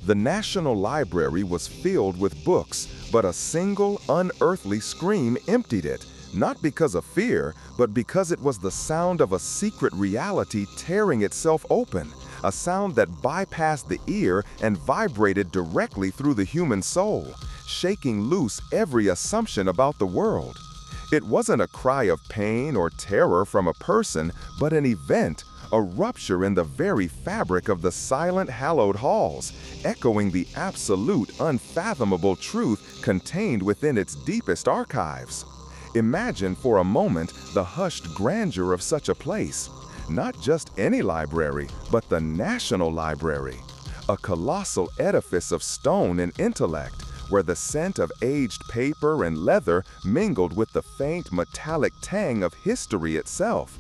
The National Library was filled with books, but a single, unearthly scream emptied it, not because of fear, but because it was the sound of a secret reality tearing itself open, a sound that bypassed the ear and vibrated directly through the human soul, shaking loose every assumption about the world. It wasn't a cry of pain or terror from a person, but an event, a rupture in the very fabric of the silent hallowed halls, echoing the absolute, unfathomable truth contained within its deepest archives. Imagine for a moment the hushed grandeur of such a place. Not just any library, but the National Library. A colossal edifice of stone and intellect, where the scent of aged paper and leather mingled with the faint metallic tang of history itself.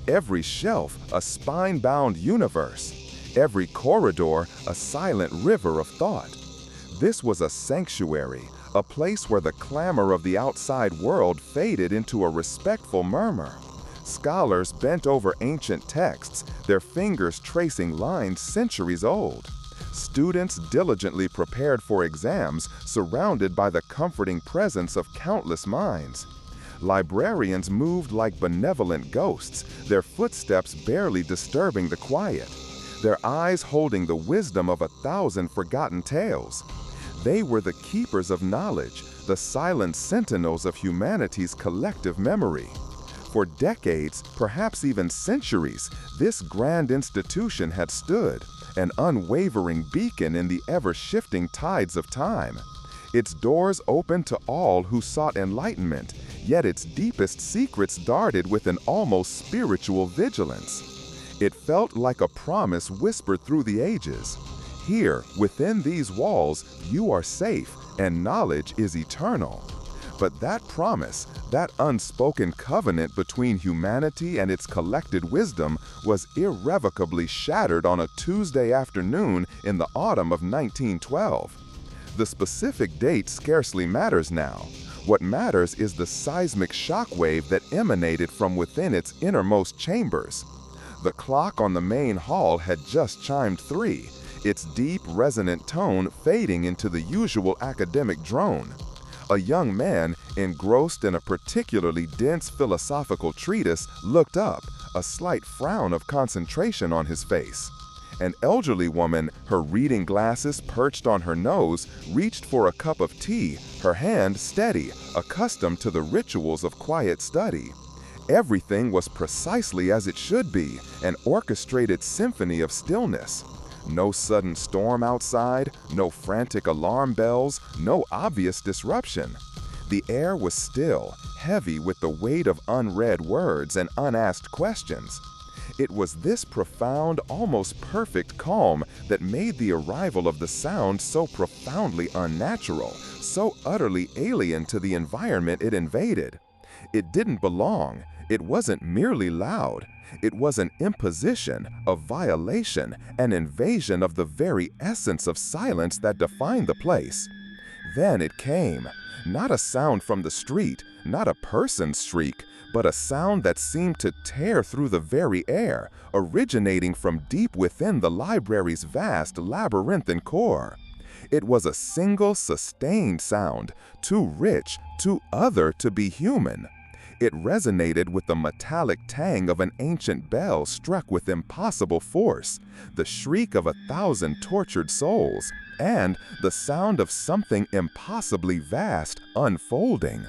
Every shelf a spine-bound universe, every corridor a silent river of thought. This was a sanctuary, a place where the clamor of the outside world faded into a respectful murmur. Scholars bent over ancient texts, their fingers tracing lines centuries old. Students diligently prepared for exams, surrounded by the comforting presence of countless minds. Librarians moved like benevolent ghosts, their footsteps barely disturbing the quiet, their eyes holding the wisdom of 1,000 forgotten tales. They were the keepers of knowledge, the silent sentinels of humanity's collective memory. For decades, perhaps even centuries, this grand institution had stood, an unwavering beacon in the ever-shifting tides of time. Its doors opened to all who sought enlightenment, yet its deepest secrets darted with an almost spiritual vigilance. It felt like a promise whispered through the ages. Here, within these walls, you are safe, and knowledge is eternal. But that promise, that unspoken covenant between humanity and its collected wisdom, was irrevocably shattered on a Tuesday afternoon in the autumn of 1912. The specific date scarcely matters now. What matters is the seismic shockwave that emanated from within its innermost chambers. The clock on the main hall had just chimed 3, its deep, resonant tone fading into the usual academic drone. A young man, engrossed in a particularly dense philosophical treatise, looked up, a slight frown of concentration on his face. An elderly woman, her reading glasses perched on her nose, reached for a cup of tea, her hand steady, accustomed to the rituals of quiet study. Everything was precisely as it should be, an orchestrated symphony of stillness. No sudden storm outside, no frantic alarm bells, no obvious disruption. The air was still, heavy with the weight of unread words and unasked questions. It was this profound, almost perfect calm that made the arrival of the sound so profoundly unnatural, so utterly alien to the environment it invaded. It didn't belong. It wasn't merely loud. It was an imposition, a violation, an invasion of the very essence of silence that defined the place. Then it came. Not a sound from the street, not a person's shriek, but a sound that seemed to tear through the very air, originating from deep within the library's vast labyrinthine core. It was a single, sustained sound, too rich, too other to be human. It resonated with the metallic tang of an ancient bell struck with impossible force, the shriek of 1,000 tortured souls, and the sound of something impossibly vast unfolding.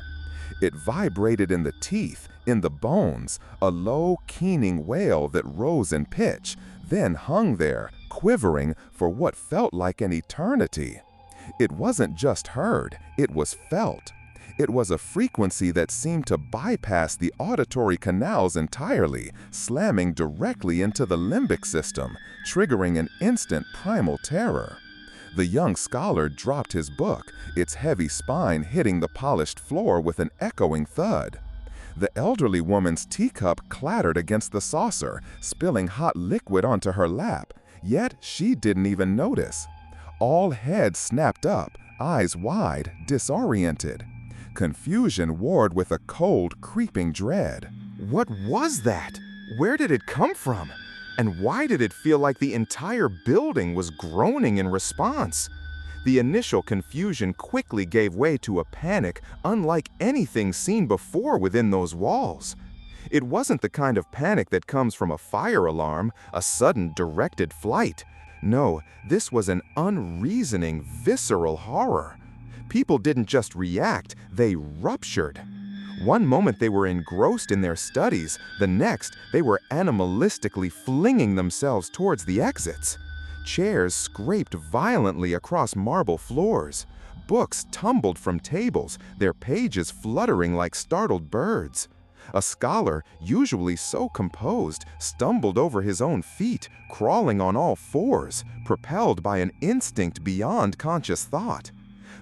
It vibrated in the teeth, in the bones, a low, keening wail that rose in pitch, then hung there, quivering for what felt like an eternity. It wasn't just heard, it was felt. It was a frequency that seemed to bypass the auditory canals entirely, slamming directly into the limbic system, triggering an instant primal terror. The young scholar dropped his book, its heavy spine hitting the polished floor with an echoing thud. The elderly woman's teacup clattered against the saucer, spilling hot liquid onto her lap, yet she didn't even notice. All heads snapped up, eyes wide, disoriented. Confusion warred with a cold, creeping dread. What was that? Where did it come from? And why did it feel like the entire building was groaning in response? The initial confusion quickly gave way to a panic unlike anything seen before within those walls. It wasn't the kind of panic that comes from a fire alarm, a sudden directed flight. No, this was an unreasoning, visceral horror. People didn't just react, they ruptured. One moment they were engrossed in their studies, the next they were animalistically flinging themselves towards the exits. Chairs scraped violently across marble floors. Books tumbled from tables, their pages fluttering like startled birds. A scholar, usually so composed, stumbled over his own feet, crawling on all fours, propelled by an instinct beyond conscious thought.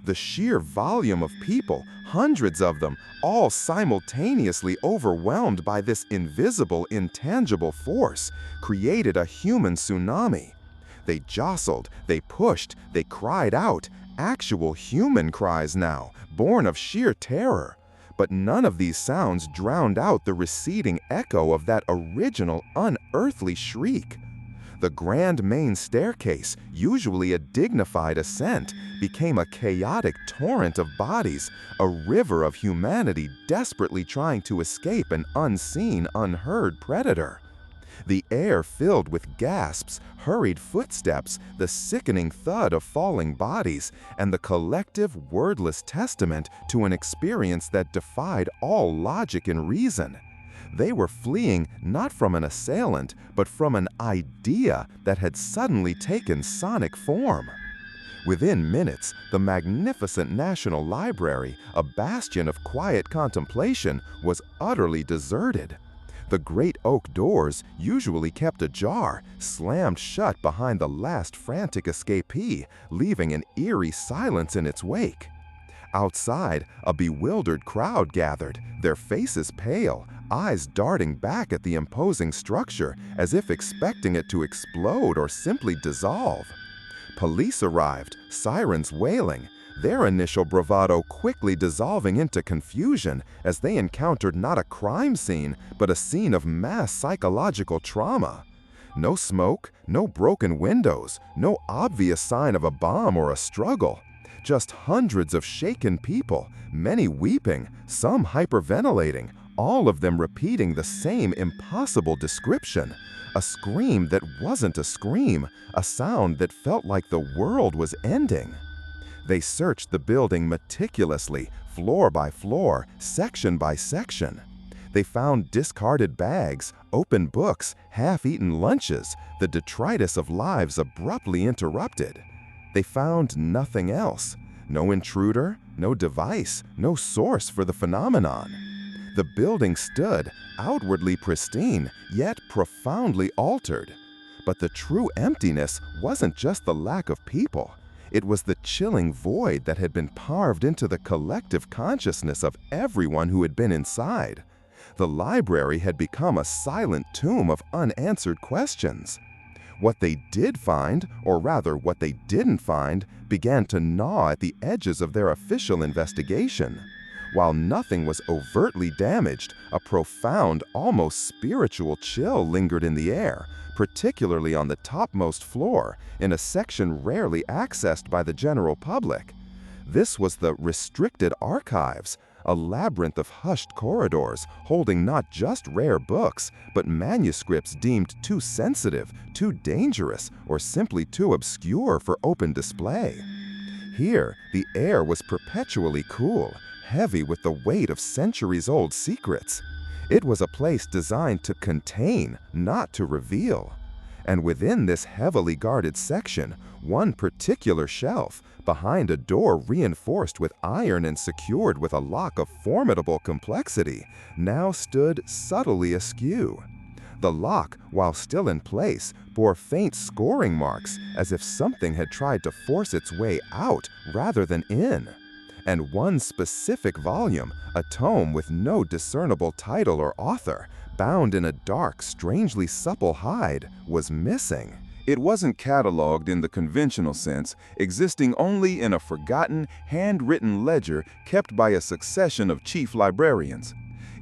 The sheer volume of people, hundreds of them, all simultaneously overwhelmed by this invisible, intangible force, created a human tsunami. They jostled, they pushed, they cried out, actual human cries now, born of sheer terror. But none of these sounds drowned out the receding echo of that original unearthly shriek. The grand main staircase, usually a dignified ascent, became a chaotic torrent of bodies, a river of humanity desperately trying to escape an unseen, unheard predator. The air filled with gasps, hurried footsteps, the sickening thud of falling bodies, and the collective, wordless testament to an experience that defied all logic and reason. They were fleeing not from an assailant, but from an idea that had suddenly taken sonic form. Within minutes, the magnificent National Library, a bastion of quiet contemplation, was utterly deserted. The great oak doors, usually kept ajar, slammed shut behind the last frantic escapee, leaving an eerie silence in its wake. Outside, a bewildered crowd gathered, their faces pale, eyes darting back at the imposing structure as if expecting it to explode or simply dissolve. Police arrived, sirens wailing, their initial bravado quickly dissolving into confusion as they encountered not a crime scene, but a scene of mass psychological trauma. No smoke, no broken windows, no obvious sign of a bomb or a struggle. Just hundreds of shaken people, many weeping, some hyperventilating, all of them repeating the same impossible description. A scream that wasn't a scream, a sound that felt like the world was ending. They searched the building meticulously, floor by floor, section by section. They found discarded bags, open books, half-eaten lunches, the detritus of lives abruptly interrupted. They found nothing else. No intruder, no device, no source for the phenomenon. The building stood, outwardly pristine, yet profoundly altered. But the true emptiness wasn't just the lack of people. It was the chilling void that had been carved into the collective consciousness of everyone who had been inside. The library had become a silent tomb of unanswered questions. What they did find, or rather what they didn't find, began to gnaw at the edges of their official investigation. While nothing was overtly damaged, a profound, almost spiritual chill lingered in the air, particularly on the topmost floor, in a section rarely accessed by the general public. This was the restricted archives, a labyrinth of hushed corridors holding not just rare books, but manuscripts deemed too sensitive, too dangerous, or simply too obscure for open display. Here, the air was perpetually cool, heavy with the weight of centuries-old secrets. It was a place designed to contain, not to reveal. And within this heavily guarded section, one particular shelf, behind a door reinforced with iron and secured with a lock of formidable complexity, now stood subtly askew. The lock, while still in place, bore faint scoring marks as if something had tried to force its way out rather than in. And one specific volume, a tome with no discernible title or author, bound in a dark, strangely supple hide, was missing. It wasn't cataloged in the conventional sense, existing only in a forgotten, handwritten ledger kept by a succession of chief librarians.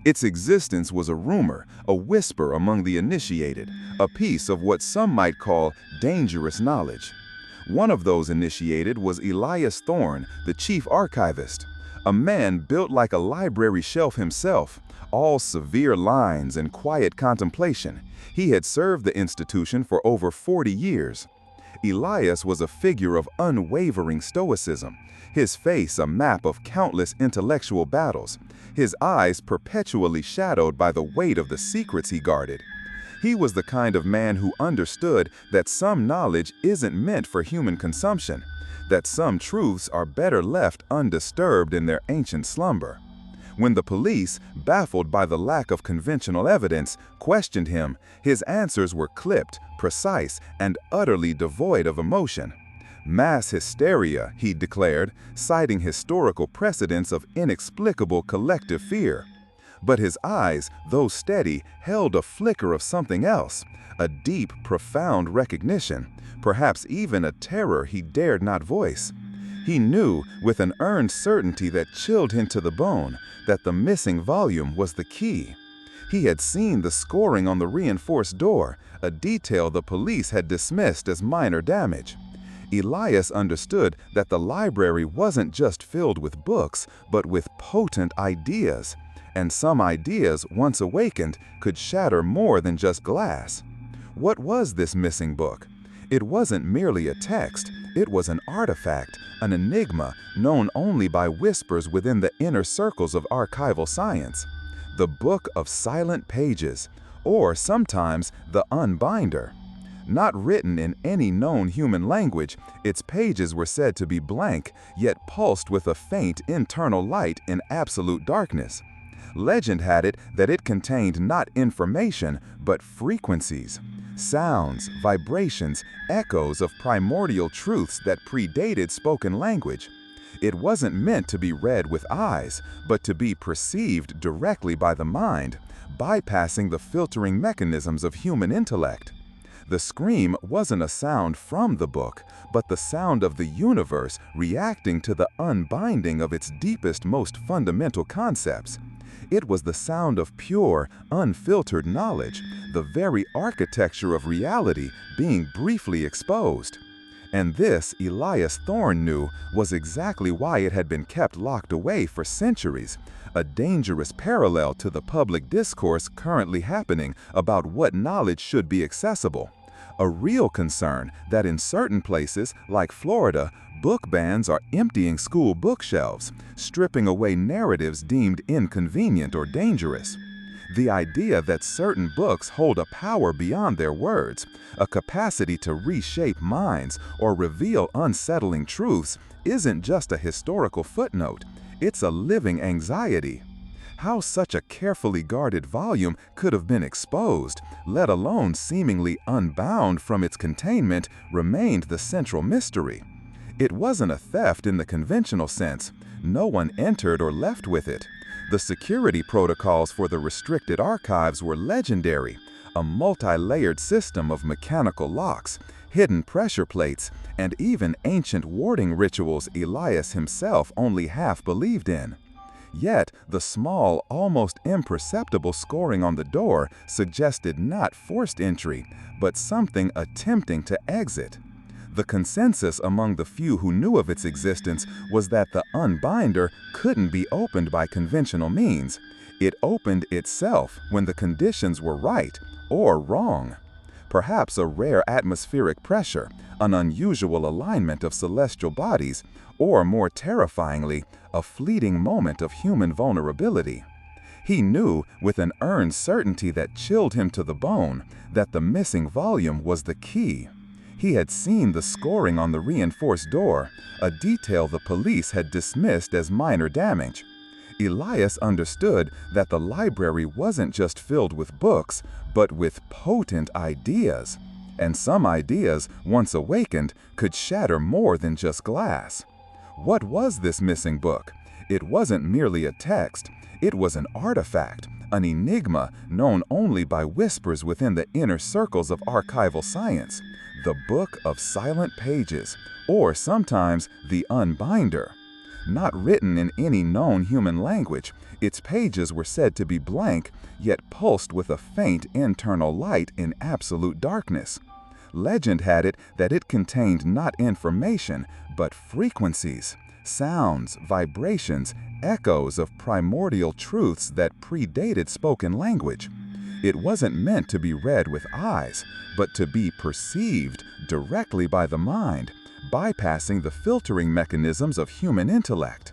Its existence was a rumor, a whisper among the initiated, a piece of what some might call dangerous knowledge. One of those initiated was Elias Thorne, the chief archivist, a man built like a library shelf himself, all severe lines and quiet contemplation. He had served the institution for over 40 years. Elias was a figure of unwavering stoicism, his face a map of countless intellectual battles, his eyes perpetually shadowed by the weight of the secrets he guarded. He was the kind of man who understood that some knowledge isn't meant for human consumption, that some truths are better left undisturbed in their ancient slumber. When the police, baffled by the lack of conventional evidence, questioned him, his answers were clipped, precise, and utterly devoid of emotion. Mass hysteria, he declared, citing historical precedents of inexplicable collective fear. But his eyes, though steady, held a flicker of something else, a deep, profound recognition, perhaps even a terror he dared not voice. He knew, with an earned certainty that chilled him to the bone, that the missing volume was the key. He had seen the scoring on the reinforced door, a detail the police had dismissed as minor damage. Elias understood that the library wasn't just filled with books, but with potent ideas. And some ideas, once awakened, could shatter more than just glass. What was this missing book? It wasn't merely a text, it was an artifact, an enigma known only by whispers within the inner circles of archival science. The Book of Silent Pages, or sometimes the Unbinder. Not written in any known human language, its pages were said to be blank, yet pulsed with a faint internal light in absolute darkness. Legend had it that it contained not information, but frequencies. Sounds, vibrations, echoes of primordial truths that predated spoken language. It wasn't meant to be read with eyes, but to be perceived directly by the mind, bypassing the filtering mechanisms of human intellect. The scream wasn't a sound from the book, but the sound of the universe reacting to the unbinding of its deepest, most fundamental concepts. It was the sound of pure, unfiltered knowledge, the very architecture of reality being briefly exposed. And this, Elias Thorne knew, was exactly why it had been kept locked away for centuries, a dangerous parallel to the public discourse currently happening about what knowledge should be accessible. A real concern that in certain places, like Florida, book bans are emptying school bookshelves, stripping away narratives deemed inconvenient or dangerous. The idea that certain books hold a power beyond their words, a capacity to reshape minds or reveal unsettling truths, isn't just a historical footnote, it's a living anxiety. How such a carefully guarded volume could have been exposed, let alone seemingly unbound from its containment, remained the central mystery. It wasn't a theft in the conventional sense. No one entered or left with it. The security protocols for the restricted archives were legendary, a multi-layered system of mechanical locks, hidden pressure plates, and even ancient warding rituals Elias himself only half believed in. Yet, the small, almost imperceptible scoring on the door suggested not forced entry, but something attempting to exit. The consensus among the few who knew of its existence was that the unbinder couldn't be opened by conventional means. It opened itself when the conditions were right or wrong. Perhaps a rare atmospheric pressure, an unusual alignment of celestial bodies, or more terrifyingly, a fleeting moment of human vulnerability. He knew, with an earned certainty that chilled him to the bone, that the missing volume was the key. He had seen the scoring on the reinforced door, a detail the police had dismissed as minor damage. Elias understood that the library wasn't just filled with books, but with potent ideas. And some ideas, once awakened, could shatter more than just glass. What was this missing book? It wasn't merely a text. It was an artifact, an enigma known only by whispers within the inner circles of archival science. The Book of Silent Pages, or sometimes the Unbinder. Not written in any known human language, its pages were said to be blank, yet pulsed with a faint internal light in absolute darkness. Legend had it that it contained not information, but frequencies, sounds, vibrations, echoes of primordial truths that predated spoken language. It wasn't meant to be read with eyes, but to be perceived directly by the mind, bypassing the filtering mechanisms of human intellect.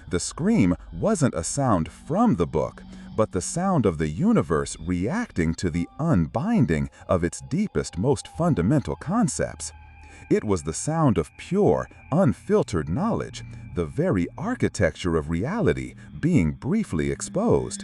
The scream wasn't a sound from the book, but the sound of the universe reacting to the unbinding of its deepest, most fundamental concepts. It was the sound of pure, unfiltered knowledge, the very architecture of reality being briefly exposed.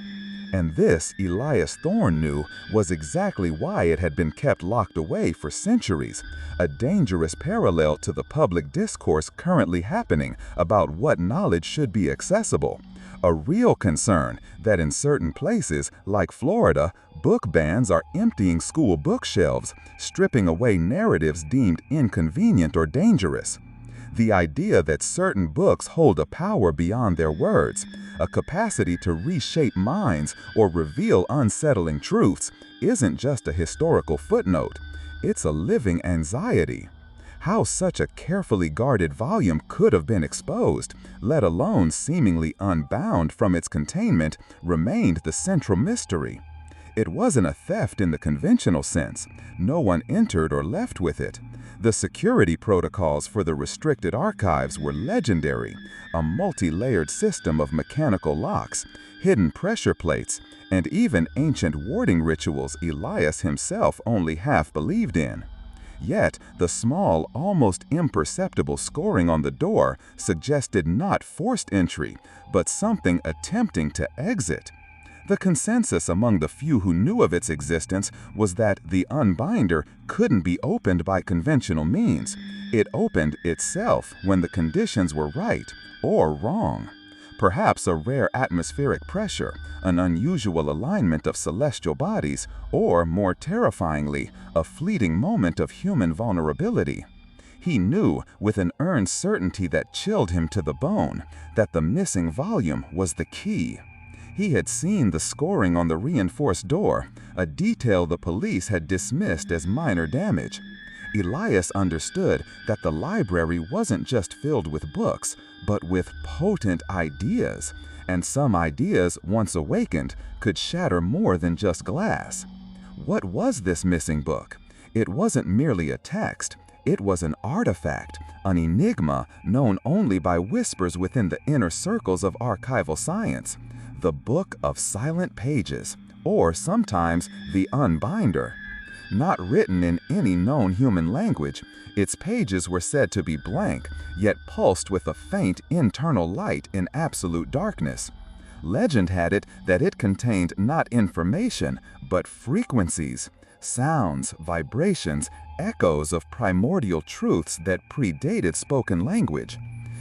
And this, Elias Thorne knew, was exactly why it had been kept locked away for centuries, a dangerous parallel to the public discourse currently happening about what knowledge should be accessible. A real concern that in certain places, like Florida, book bans are emptying school bookshelves, stripping away narratives deemed inconvenient or dangerous. The idea that certain books hold a power beyond their words, a capacity to reshape minds or reveal unsettling truths, isn't just a historical footnote. It's a living anxiety. How such a carefully guarded volume could have been exposed, let alone seemingly unbound from its containment, remained the central mystery. It wasn't a theft in the conventional sense. No one entered or left with it. The security protocols for the restricted archives were legendary, a multi-layered system of mechanical locks, hidden pressure plates, and even ancient warding rituals Elias himself only half believed in. Yet, the small, almost imperceptible scoring on the door suggested not forced entry, but something attempting to exit. The consensus among the few who knew of its existence was that the unbinder couldn't be opened by conventional means. It opened itself when the conditions were right or wrong. Perhaps a rare atmospheric pressure, an unusual alignment of celestial bodies, or, more terrifyingly, a fleeting moment of human vulnerability. He knew, with an earned certainty that chilled him to the bone, that the missing volume was the key. He had seen the scoring on the reinforced door, a detail the police had dismissed as minor damage. Elias understood that the library wasn't just filled with books, but with potent ideas, and some ideas, once awakened, could shatter more than just glass. What was this missing book? It wasn't merely a text. It was an artifact, an enigma known only by whispers within the inner circles of archival science. The Book of Silent Pages, or sometimes the Unbinder. Not written in any known human language, its pages were said to be blank, yet pulsed with a faint internal light in absolute darkness. Legend had it that it contained not information, but frequencies, sounds, vibrations, echoes of primordial truths that predated spoken language.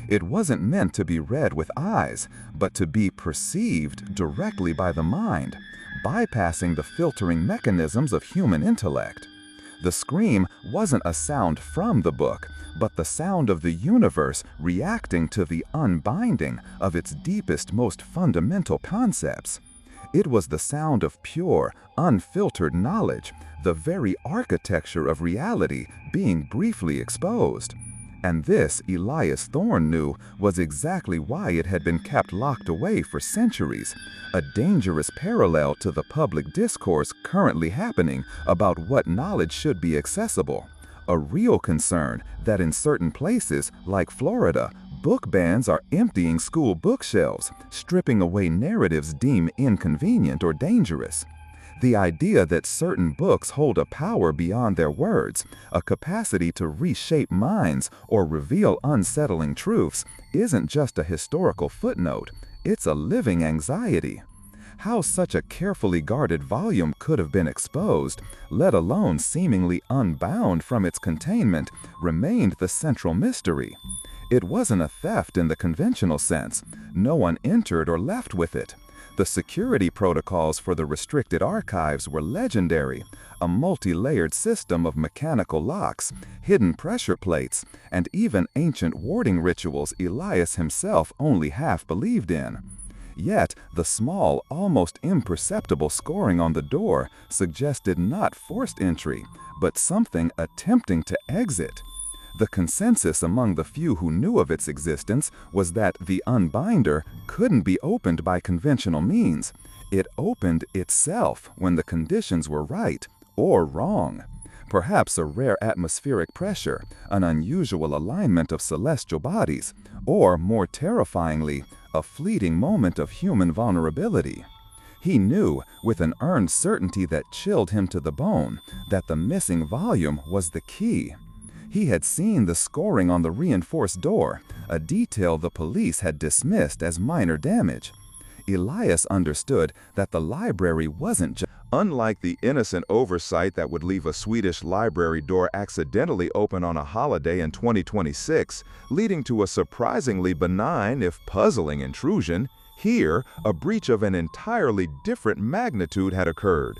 It wasn't meant to be read with eyes, but to be perceived directly by the mind, bypassing the filtering mechanisms of human intellect. The scream wasn't a sound from the book, but the sound of the universe reacting to the unbinding of its deepest, most fundamental concepts. It was the sound of pure, unfiltered knowledge, the very architecture of reality being briefly exposed. And this, Elias Thorne knew, was exactly why it had been kept locked away for centuries, a dangerous parallel to the public discourse currently happening about what knowledge should be accessible, a real concern that in certain places, like Florida, book bans are emptying school bookshelves, stripping away narratives deemed inconvenient or dangerous. The idea that certain books hold a power beyond their words, a capacity to reshape minds or reveal unsettling truths, isn't just a historical footnote, it's a living anxiety. How such a carefully guarded volume could have been exposed, let alone seemingly unbound from its containment, remained the central mystery. It wasn't a theft in the conventional sense. No one entered or left with it. The security protocols for the restricted archives were legendary, a multi-layered system of mechanical locks, hidden pressure plates, and even ancient warding rituals Elias himself only half believed in. Yet, the small, almost imperceptible scoring on the door suggested not forced entry, but something attempting to exit. The consensus among the few who knew of its existence was that the unbinder couldn't be opened by conventional means. It opened itself when the conditions were right or wrong. Perhaps a rare atmospheric pressure, an unusual alignment of celestial bodies, or, more terrifyingly, a fleeting moment of human vulnerability. He knew, with an earned certainty that chilled him to the bone, that the missing volume was the key. He had seen the scoring on the reinforced door, a detail the police had dismissed as minor damage. Elias understood that the library wasn't just— Unlike the innocent oversight that would leave a Swedish library door accidentally open on a holiday in 2026, leading to a surprisingly benign, if puzzling, intrusion, here, a breach of an entirely different magnitude had occurred.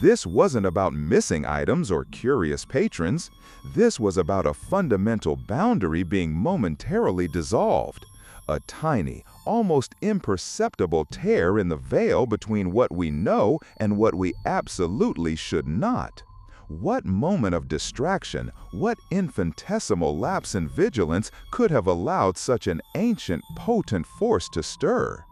This wasn't about missing items or curious patrons. This was about a fundamental boundary being momentarily dissolved. A tiny, almost imperceptible tear in the veil between what we know and what we absolutely should not. What moment of distraction, what infinitesimal lapse in vigilance could have allowed such an ancient, potent force to stir?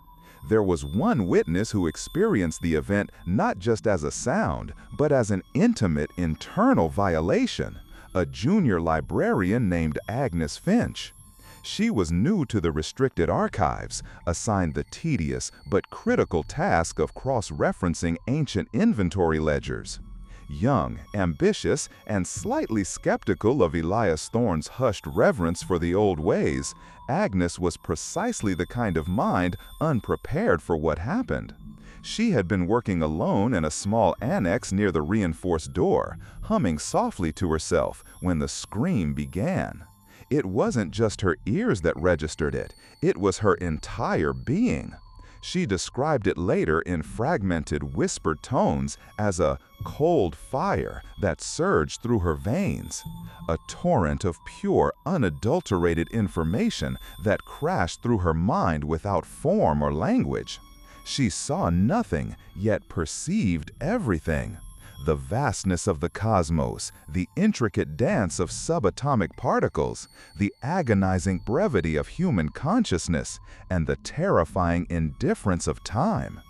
There was one witness who experienced the event not just as a sound, but as an intimate internal violation, a junior librarian named Agnes Finch. She was new to the restricted archives, assigned the tedious but critical task of cross-referencing ancient inventory ledgers. Young, ambitious, and slightly skeptical of Elias Thorne's hushed reverence for the old ways, Agnes was precisely the kind of mind unprepared for what happened. She had been working alone in a small annex near the reinforced door, humming softly to herself when the scream began. It wasn't just her ears that registered it, it was her entire being. She described it later in fragmented, whispered tones as a cold fire that surged through her veins, a torrent of pure, unadulterated information that crashed through her mind without form or language. She saw nothing, yet perceived everything. The vastness of the cosmos, the intricate dance of subatomic particles, the agonizing brevity of human consciousness, and the terrifying indifference of time.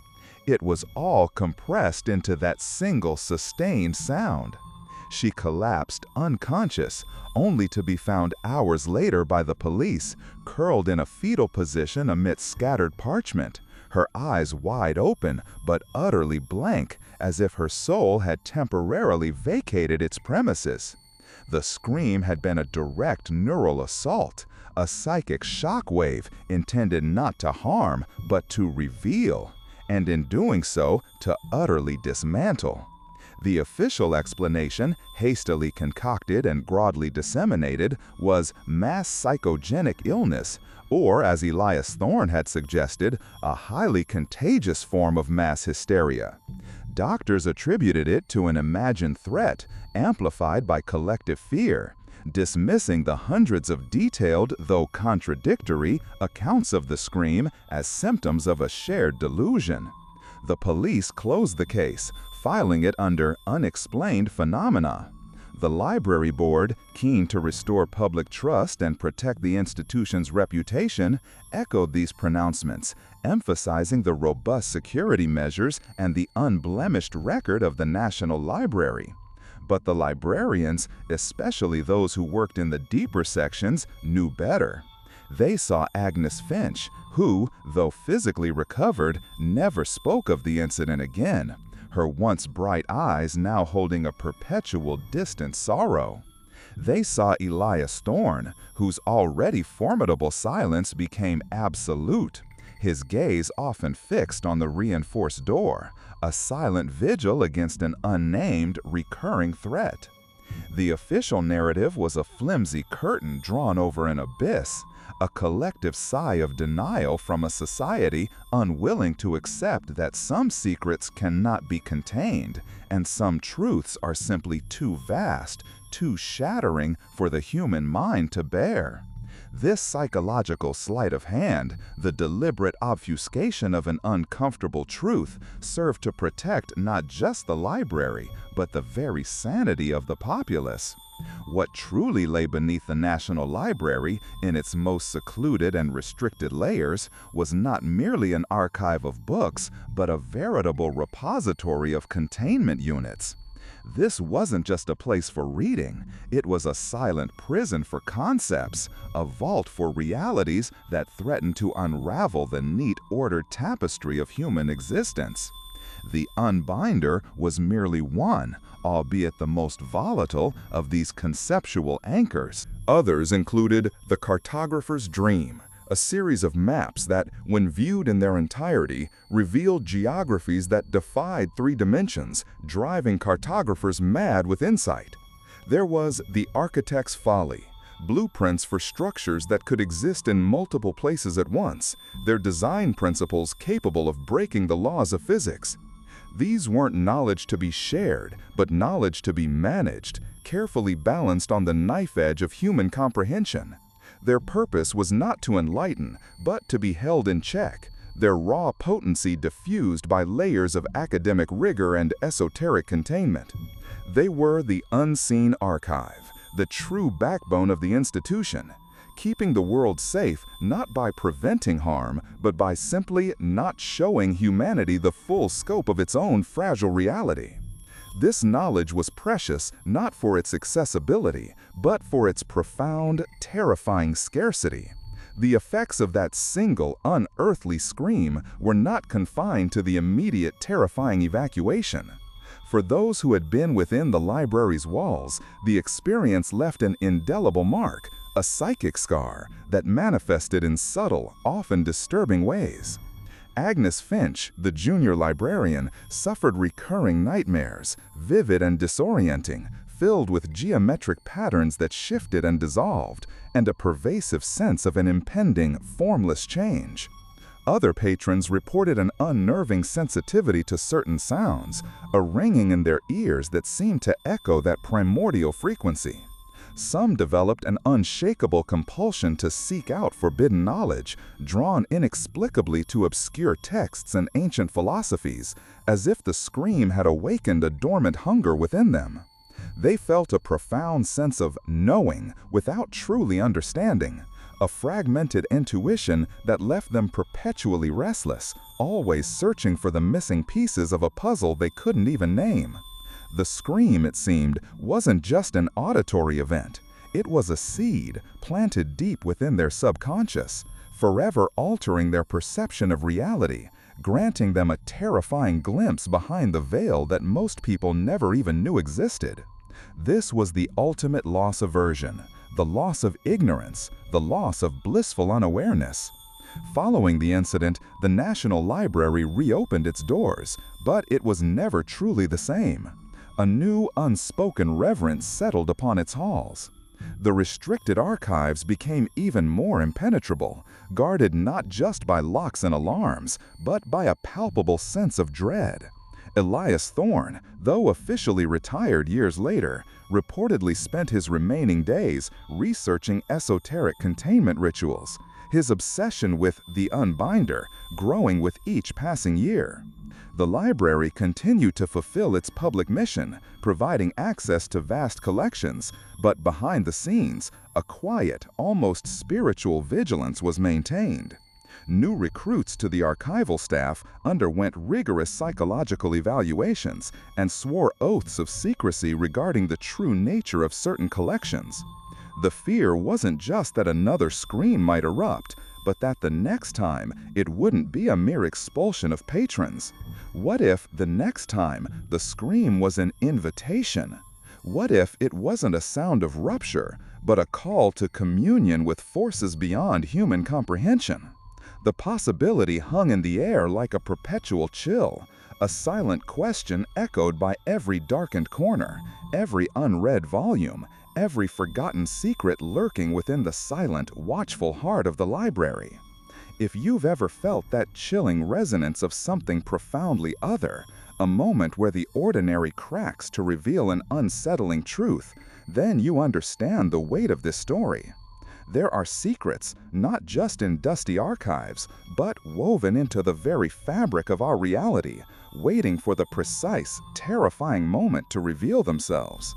It was all compressed into that single sustained sound. She collapsed unconscious, only to be found hours later by the police, curled in a fetal position amidst scattered parchment, her eyes wide open but utterly blank, as if her soul had temporarily vacated its premises. The scream had been a direct neural assault, a psychic shockwave intended not to harm but to reveal, and in doing so, to utterly dismantle. The official explanation, hastily concocted and broadly disseminated, was mass psychogenic illness, or, as Elias Thorne had suggested, a highly contagious form of mass hysteria. Doctors attributed it to an imagined threat, amplified by collective fear, dismissing the hundreds of detailed, though contradictory, accounts of the scream as symptoms of a shared delusion. The police closed the case, filing it under unexplained phenomena. The library board, keen to restore public trust and protect the institution's reputation, echoed these pronouncements, emphasizing the robust security measures and the unblemished record of the National Library. But the librarians, especially those who worked in the deeper sections, knew better. They saw Agnes Finch, who, though physically recovered, never spoke of the incident again, her once bright eyes now holding a perpetual distant sorrow. They saw Elias Thorne, whose already formidable silence became absolute, his gaze often fixed on the reinforced door, a silent vigil against an unnamed, recurring threat. The official narrative was a flimsy curtain drawn over an abyss, a collective sigh of denial from a society unwilling to accept that some secrets cannot be contained and some truths are simply too vast, too shattering for the human mind to bear. This psychological sleight of hand, the deliberate obfuscation of an uncomfortable truth, served to protect not just the library, but the very sanity of the populace. What truly lay beneath the National Library, in its most secluded and restricted layers, was not merely an archive of books, but a veritable repository of containment units. This wasn't just a place for reading, it was a silent prison for concepts, a vault for realities that threatened to unravel the neat, ordered tapestry of human existence. The unbinder was merely one, albeit the most volatile, of these conceptual anchors. Others included The Cartographer's Dream, a series of maps that, when viewed in their entirety, revealed geographies that defied three dimensions, driving cartographers mad with insight. There was The Architect's Folly, blueprints for structures that could exist in multiple places at once, their design principles capable of breaking the laws of physics. These weren't knowledge to be shared, but knowledge to be managed, carefully balanced on the knife edge of human comprehension. Their purpose was not to enlighten, but to be held in check, their raw potency diffused by layers of academic rigor and esoteric containment. They were the unseen archive, the true backbone of the institution, keeping the world safe not by preventing harm, but by simply not showing humanity the full scope of its own fragile reality. This knowledge was precious not for its accessibility, but for its profound, terrifying scarcity. The effects of that single, unearthly scream were not confined to the immediate, terrifying evacuation. For those who had been within the library's walls, the experience left an indelible mark, a psychic scar that manifested in subtle, often disturbing ways. Agnes Finch, the junior librarian, suffered recurring nightmares, vivid and disorienting, filled with geometric patterns that shifted and dissolved, and a pervasive sense of an impending, formless change. Other patrons reported an unnerving sensitivity to certain sounds, a ringing in their ears that seemed to echo that primordial frequency. Some developed an unshakable compulsion to seek out forbidden knowledge, drawn inexplicably to obscure texts and ancient philosophies, as if the scream had awakened a dormant hunger within them. They felt a profound sense of knowing without truly understanding, a fragmented intuition that left them perpetually restless, always searching for the missing pieces of a puzzle they couldn't even name. The scream, it seemed, wasn't just an auditory event. It was a seed planted deep within their subconscious, forever altering their perception of reality, granting them a terrifying glimpse behind the veil that most people never even knew existed. This was the ultimate loss of aversion, the loss of ignorance, the loss of blissful unawareness. Following the incident, the National Library reopened its doors, but it was never truly the same. A new, unspoken reverence settled upon its halls. The restricted archives became even more impenetrable, guarded not just by locks and alarms, but by a palpable sense of dread. Elias Thorne, though officially retired years later, reportedly spent his remaining days researching esoteric containment rituals, his obsession with the unbinder growing with each passing year. The library continued to fulfill its public mission, providing access to vast collections, but behind the scenes, a quiet, almost spiritual vigilance was maintained. New recruits to the archival staff underwent rigorous psychological evaluations and swore oaths of secrecy regarding the true nature of certain collections. The fear wasn't just that another scream might erupt, but that the next time it wouldn't be a mere expulsion of patrons. What if the next time the scream was an invitation? What if it wasn't a sound of rupture, but a call to communion with forces beyond human comprehension? The possibility hung in the air like a perpetual chill, a silent question echoed by every darkened corner, every unread volume, every forgotten secret lurking within the silent, watchful heart of the library. If you've ever felt that chilling resonance of something profoundly other, a moment where the ordinary cracks to reveal an unsettling truth, then you understand the weight of this story. There are secrets, not just in dusty archives, but woven into the very fabric of our reality, waiting for the precise, terrifying moment to reveal themselves.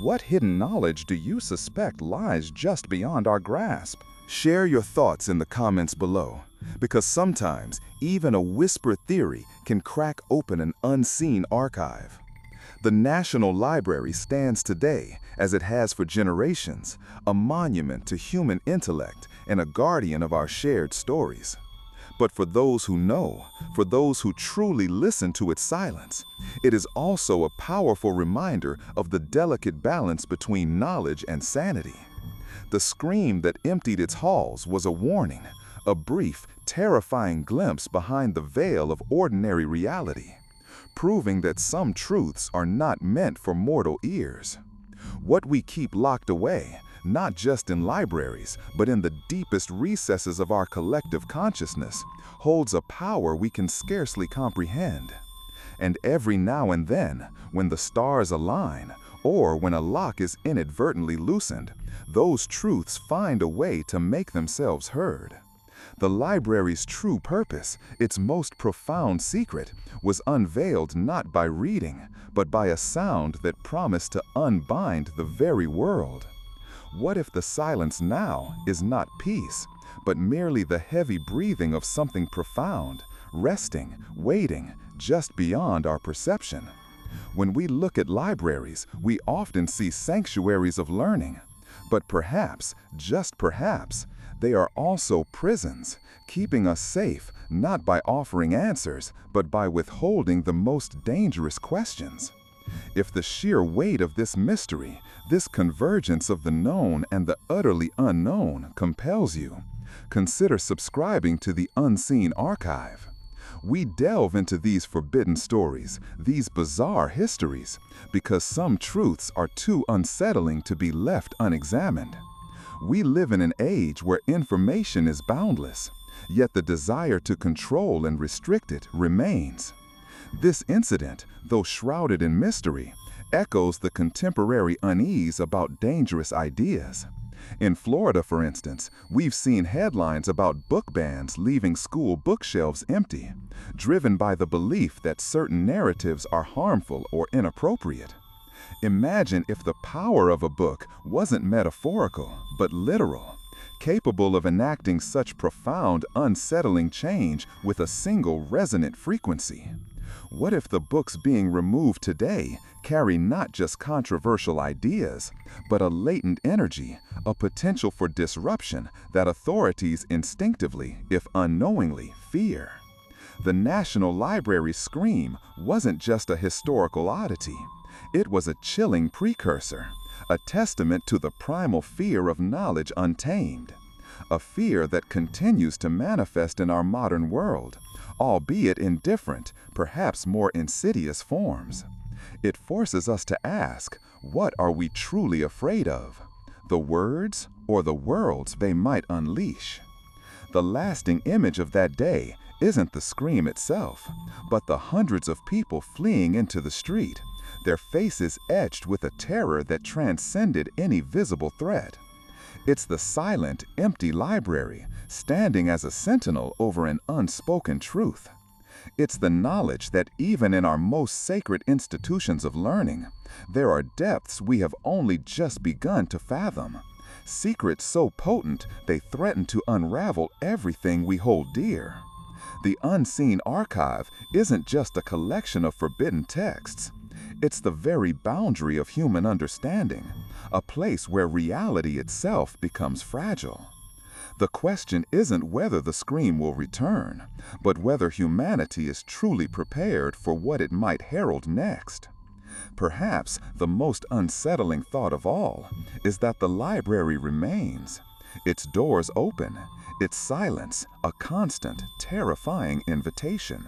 What hidden knowledge do you suspect lies just beyond our grasp? Share your thoughts in the comments below, because sometimes even a whispered theory can crack open an unseen archive. The National Library stands today, as it has for generations, a monument to human intellect and a guardian of our shared stories. But for those who know, for those who truly listen to its silence, it is also a powerful reminder of the delicate balance between knowledge and sanity. The scream that emptied its halls was a warning, a brief, terrifying glimpse behind the veil of ordinary reality, proving that some truths are not meant for mortal ears. What we keep locked away, not just in libraries, but in the deepest recesses of our collective consciousness, holds a power we can scarcely comprehend. And every now and then, when the stars align, or when a lock is inadvertently loosened, those truths find a way to make themselves heard. The library's true purpose, its most profound secret, was unveiled not by reading, but by a sound that promised to unbind the very world. What if the silence now is not peace, but merely the heavy breathing of something profound, resting, waiting, just beyond our perception? When we look at libraries, we often see sanctuaries of learning. But perhaps, just perhaps, they are also prisons, keeping us safe not by offering answers, but by withholding the most dangerous questions. If the sheer weight of this mystery, this convergence of the known and the utterly unknown, compels you, consider subscribing to the Unseen Archive. We delve into these forbidden stories, these bizarre histories, because some truths are too unsettling to be left unexamined. We live in an age where information is boundless, yet the desire to control and restrict it remains. This incident, though shrouded in mystery, echoes the contemporary unease about dangerous ideas. In Florida, for instance, we've seen headlines about book bans leaving school bookshelves empty, driven by the belief that certain narratives are harmful or inappropriate. Imagine if the power of a book wasn't metaphorical, but literal, capable of enacting such profound, unsettling change with a single resonant frequency. What if the books being removed today carry not just controversial ideas, but a latent energy, a potential for disruption that authorities instinctively, if unknowingly, fear? The National Library's scream wasn't just a historical oddity. It was a chilling precursor, a testament to the primal fear of knowledge untamed, a fear that continues to manifest in our modern world, albeit in different, perhaps more insidious forms. It forces us to ask, what are we truly afraid of? The words or the worlds they might unleash? The lasting image of that day isn't the scream itself, but the hundreds of people fleeing into the street, their faces etched with a terror that transcended any visible threat. It's the silent, empty library, standing as a sentinel over an unspoken truth. It's the knowledge that even in our most sacred institutions of learning, there are depths we have only just begun to fathom, secrets so potent they threaten to unravel everything we hold dear. The Unseen Archive isn't just a collection of forbidden texts. It's the very boundary of human understanding, a place where reality itself becomes fragile. The question isn't whether the scream will return, but whether humanity is truly prepared for what it might herald next. Perhaps the most unsettling thought of all is that the library remains, its doors open, its silence a constant, terrifying invitation.